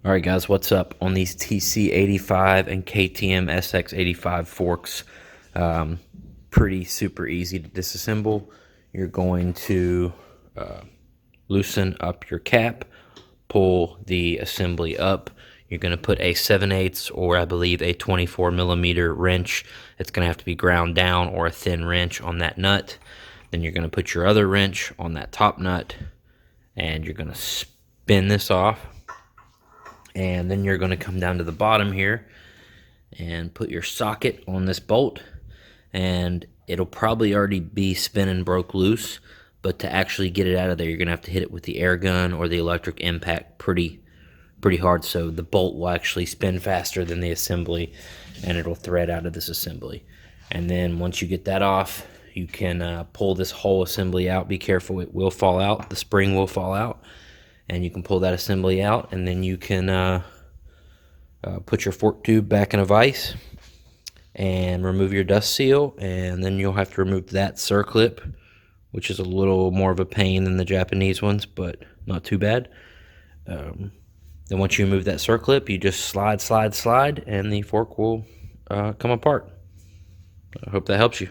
Alright guys, what's up? On these TC85 and KTM SX85 forks, pretty super easy to disassemble. You're going to loosen up your cap, pull the assembly up. You're going to put a 7/8 or I believe a 24mm wrench. It's going to have to be ground down, or a thin wrench on that nut. Then you're going to put your other wrench on that top nut and you're going to spin this off. And then you're going to come down to the bottom here and put your socket on this bolt, and it'll probably already be spinning broke loose, but to actually get it out of there, you're going to have to hit it with the air gun or the electric impact pretty hard, so the bolt will actually spin faster than the assembly and it'll thread out of this assembly. And then once you get that off, you can pull this whole assembly out. Be careful, it will fall out, the spring will fall out, and you can pull that assembly out, and then you can put your fork tube back in a vise and remove your dust seal. And then you'll have to remove that circlip, which is a little more of a pain than the Japanese ones, but not too bad. Then once you remove that circlip, you just slide, and the fork will come apart. I hope that helps you.